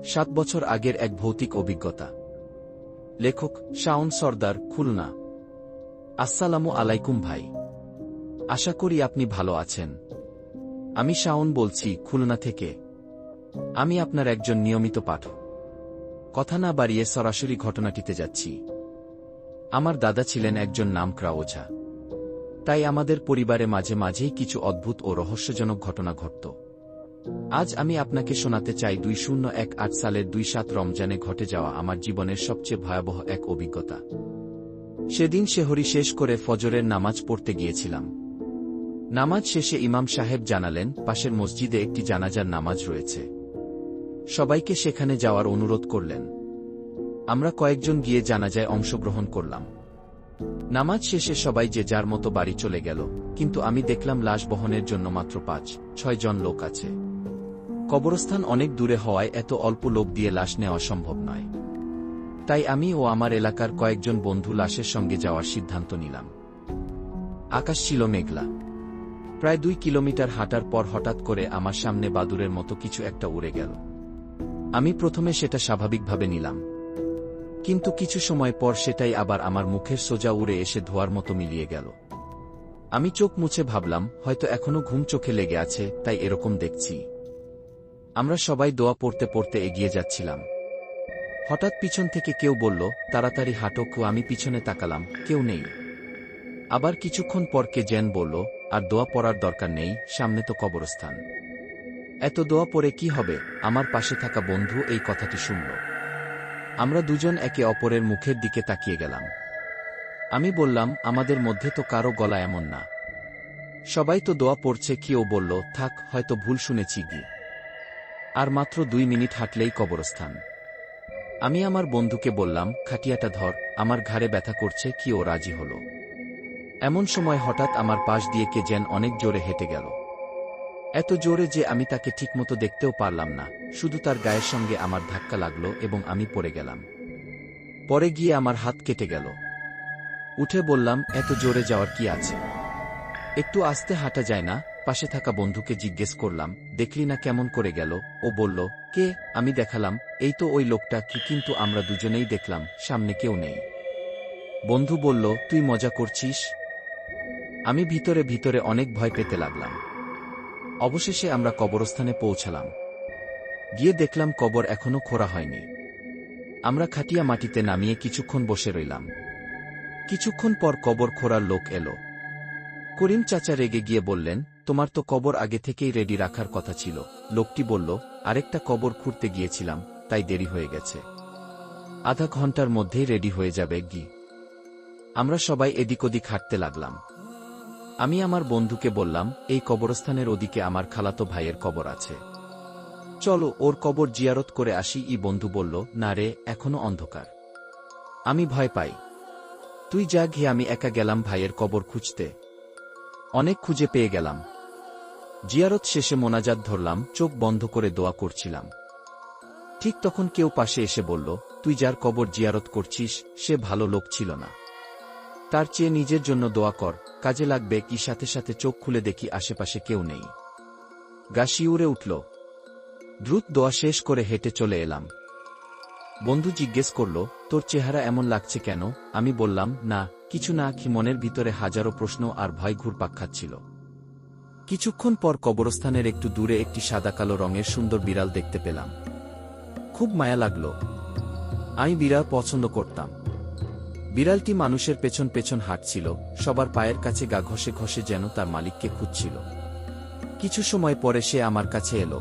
7 বছর আগের এক ভৌতিক অভিজ্ঞতা। লেখক শাওন সরদার, খুলনা। আসসালামু আলাইকুম ভাই। আশা করি আপনি ভালো আছেন। আমি শাওন বলছি, খুলনা থেকে। আমি আপনার একজন নিয়মিত পাঠক। কথা না বাড়িয়ে সরাসরি ঘটনাটিতে যাচ্ছি। আমার দাদা ছিলেন একজন নামকরা ওঝা। তাই আমাদের পরিবারে মাঝে মাঝেই কিছু অদ্ভুত ও রহস্যজনক ঘটনা ঘটত। আজ আমি আপনাকে শোনাতে চাই 2018 সালের 2/7 রমজানে ঘটে যাওয়া আমার জীবনের সবচেয়ে ভয়াবহ এক অভিজ্ঞতা। সেদিন সেহরি শেষ করে ফজরের নামাজ পড়তে গিয়েছিলাম। নামাজ শেষে ইমাম সাহেব জানালেন, পাশের মসজিদে একটি জানাজার নামাজ রয়েছে। সবাইকে সেখানে যাওয়ার অনুরোধ করলেন। আমরা কয়েকজন গিয়ে জানাজায় অংশগ্রহণ করলাম। নামাজ শেষে সবাই যে যার মতো বাড়ি চলে গেল, কিন্তু আমি দেখলাম লাশ বহনের জন্য মাত্র 5-6 জন লোক আছে। কবরস্থান অনেক দূরে হওয়ায় এত অল্প লোক দিয়ে লাশ নেওয়া সম্ভব নয়। তাই আমি ও আমার এলাকার কয়েকজন বন্ধু লাশের সঙ্গে যাওয়ার সিদ্ধান্ত নিলাম। আকাশ ছিল মেঘলা। প্রায় 2 কিলোমিটার হাঁটার পর হঠাৎ করে আমার সামনে বাদুড়ের মতো কিছু একটা উড়ে গেল। আমি প্রথমে সেটা স্বাভাবিকভাবে নিলাম, কিন্তু কিছু সময় পর সেটাই আবার আমার মুখের সোজা উড়ে এসে ধোয়ার মতো মিলিয়ে গেল। আমি চোখ মুছে ভাবলাম, হয়তো এখনো ঘুম চোখে লেগে আছে, তাই এরকম দেখছি। আমরা সবাই দোয়া পড়তে পড়তে এগিয়ে যাচ্ছিলাম। হঠাৎ পিছন থেকে কেউ বলল, তাড়াতাড়ি হাঁটো। আমি পিছনে তাকালাম, কেউ নেই। আবার কিছুক্ষণ পর কে যেন বলল, আর দোয়া পড়ার দরকার নেই, সামনে তো কবরস্থান। এত দোয়া পড়ে কি হবে? আমার পাশে থাকা বন্ধু এই কথাটি শুনল। আমরা দুজন একে অপরের মুখের দিকে তাকিয়ে গেলাম। আমি বললাম, আমাদের মধ্যে তো কারো গলা এমন না। সবাই তো দোয়া পড়ছে। কেউ বলল, থাক, হয়তো ভুল শুনেছি গি। আর মাত্র 2 মিনিট হাঁটলেই কবরস্থান। আমি আমার বন্ধুকে বললাম, খাটিয়াটা ধর, আমার ঘাড়ে ব্যথা করছে। কি ও রাজি হল। এমন সময় হঠাৎ আমার পাশ দিয়ে কে যেন অনেক জোরে হেঁটে গেল। এত জোরে যে আমি তাকে ঠিকমতো দেখতেও পারলাম না, শুধু তার গায়ের সঙ্গে আমার ধাক্কা লাগলো এবং আমি পড়ে গেলাম। পরে গিয়ে আমার হাত কেটে গেল। উঠে বললাম, এত জোরে যাওয়ার কি আছে? একটু আস্তে হাঁটা যায় না? পাশে থাকা বন্ধুকে জিজ্ঞেস করলাম, দেখলি না কেমন করে গেল? ও বলল, কে? আমি দেখালাম, এই তো ওই লোকটা। কিন্তু আমরা দুজনেই দেখলাম সামনে কেউ নেই। বন্ধু বলল, তুই মজা করছিস? আমি ভিতরে ভিতরে অনেক ভয় পেতে লাগলাম। অবশেষে আমরা কবরস্থানে পৌঁছালাম। গিয়ে দেখলাম কবর এখনো খোঁড়া হয়নি। আমরা খাটিয়া মাটিতে নামিয়ে কিছুক্ষণ বসে রইলাম। কিছুক্ষণ পর কবর খোঁড়ার লোক এলো। করিম চাচা রেগে গিয়ে বললেন, তোমার তো কবর আগে থেকেই রেডি রাখার কথা ছিল। লোকটি বলল, আরেকটা কবর খুঁড়তে গিয়েছিলাম, তাই দেরি হয়ে গেছে। আধা ঘন্টার মধ্যেই রেডি হয়ে যাবে গি। আমরা সবাই এদিক ওদিক হাঁটতে লাগলাম। আমি আমার বন্ধুকে বললাম, এই কবরস্থানের ওদিকে আমার খালাতো ভাইয়ের কবর আছে, চলো ওর কবর জিয়ারত করে আসি। বন্ধু বলল, না রে, এখনো অন্ধকার, আমি ভয় পাই। তুই যা গিয়ে। আমি একা গেলাম ভাইয়ের কবর খুঁজতে। অনেক খুঁজে পেয়ে গেলাম। জিয়ারত শেষে মোনাজাত ধরলাম, চোখ বন্ধ করে দোয়া করছিলাম। ঠিক তখন কেউ পাশে এসে বলল, তুই যার কবর জিয়ারত করছিস সে ভালো লোক ছিল না। তার চেয়ে নিজের জন্য দোয়া কর, কাজে লাগবে। কি সাথে সাথে চোখ খুলে দেখি আশেপাশে কেউ নেই। গা শিউরে উঠল। দ্রুত দোয়া শেষ করে হেঁটে চলে এলাম। বন্ধু জিজ্ঞেস করল, তোর চেহারা এমন লাগছে কেন? আমি বললাম, না কিছু না। মনের ভিতরে হাজারো প্রশ্ন আর ভয় ঘুরপাক খাচ্ছিল। কিছুক্ষণ পর কবরস্থানের একটু দূরে একটি সাদা কালো রঙের সুন্দর বিড়াল দেখতে পেলাম। খুব মায়া লাগল। আমি বিড়াল পছন্দ করতাম। বিড়ালটি মানুষের পেছন পেছন হাঁটছিল, সবার পায়ের কাছে গা ঘষে ঘষে যেন তার মালিককে খুঁজছিল। কিছু সময় পরে সে আমার কাছে এলো।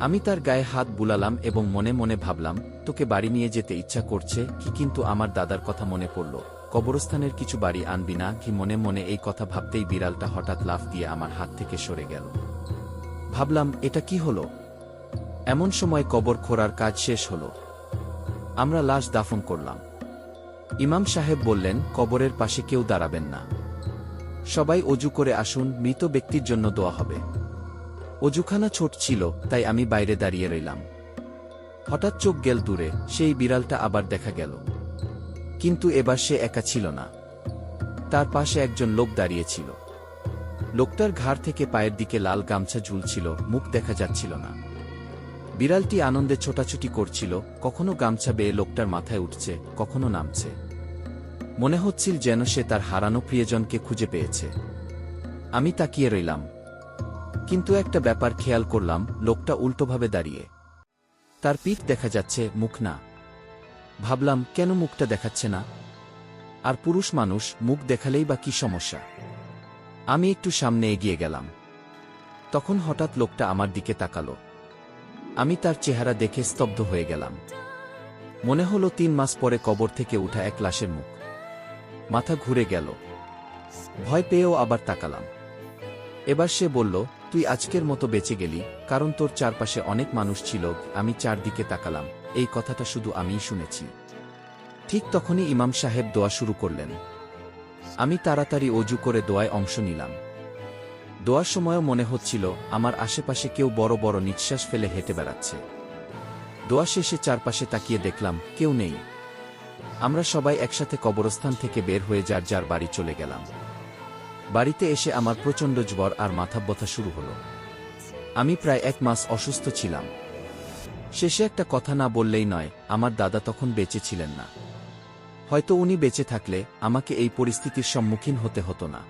আমি তার গায়ে হাত বুলালাম এবং মনে মনে ভাবলাম, তোকে বাড়ি নিয়ে যেতে ইচ্ছা করছে কি? কিন্তু আমার দাদার কথা মনে পড়ল, কবরস্থানের কিছু বাড়ি আনবি না কি? মনে মনে এই কথা ভাবতেই বিড়ালটা হঠাৎ লাফ দিয়ে আমার হাত থেকে সরে গেল। ভাবলাম, এটা কি হলো? এমন সময় কবর খোঁড়ার কাজ শেষ হলো। আমরা লাশ দাফন করলাম। ইমাম সাহেব বললেন, কবরের পাশে কেউ দাঁড়াবেন না, সবাই অজু করে আসুন, মৃত ব্যক্তির জন্য দোয়া হবে। অজুখানা ছোট ছিল, তাই আমি বাইরে দাঁড়িয়ে রইলাম। হঠাৎ চোখ গেল দূরে, সেই বিড়ালটা আবার দেখা গেল। কিন্তু এবার সে একা ছিল না, তার পাশে একজন লোক দাঁড়িয়েছিল। লোকটার ঘাড় থেকে পায়ের দিকে লাল গামছা ঝুলছিল, মুখ দেখা যাচ্ছিল না। বিড়ালটি আনন্দে ছোটাছুটি করছিল, কখনো গামছা বেয়ে লোকটার মাথায় উঠছে, কখনো নামছে। মনে হচ্ছিল যেন সে তার হারানো প্রিয়জনকে খুঁজে পেয়েছে। আমি তাকিয়ে রইলাম, কিন্তু একটা ব্যাপার খেয়াল করলাম, লোকটা উল্টোভাবে দাঁড়িয়ে। তার পিঠ দেখা যাচ্ছে, মুখ না। ভাবলাম, কেন মুখটা দেখাচ্ছে না? আর পুরুষ মানুষ, মুখ দেখালেই বা কি সমস্যা? আমি একটু সামনে এগিয়ে গেলাম। তখন হঠাৎ লোকটা আমার দিকে তাকালো। আমি তার চেহারা দেখে স্তব্ধ হয়ে গেলাম। মনে হলো 3 মাস পরে কবর থেকে উঠা এক লাশের মুখ। মাথা ঘুরে গেল। ভয় পেয়েও আবার তাকালাম। এবার সে বলল, তুই আজকের মতো বেঁচে গেলি, কারণ তোর চারপাশে অনেক মানুষ ছিল। আমি চারদিকে তাকালাম, এই কথাটা শুধু আমিই শুনেছি। ঠিক তখনই ইমাম সাহেব দোয়া শুরু করলেন। আমি তাড়াতাড়ি অজু করে দোয়ায় অংশ নিলাম। দোয়ার সময়ও মনে হচ্ছিল, আমার আশেপাশে কেউ বড় বড় নিঃশ্বাস ফেলে হেঁটে বেড়াচ্ছে। দোয়া শেষে চারপাশে তাকিয়ে দেখলাম, কেউ নেই। আমরা সবাই একসাথে কবরস্থান থেকে বের হয়ে যার যার বাড়ি চলে গেলাম। বাড়িতে এসে আমার প্রচণ্ড জ্বর আর মাথা ব্যথা শুরু হলো। আমি প্রায় 1 মাস অসুস্থ ছিলাম। শেষে একটা কথা না বললেই নয়, আমার দাদা তখন বেঁচে ছিলেন না। হয়তো উনি বেঁচে থাকলে আমাকে এই পরিস্থিতির সম্মুখীন হতে হতো না।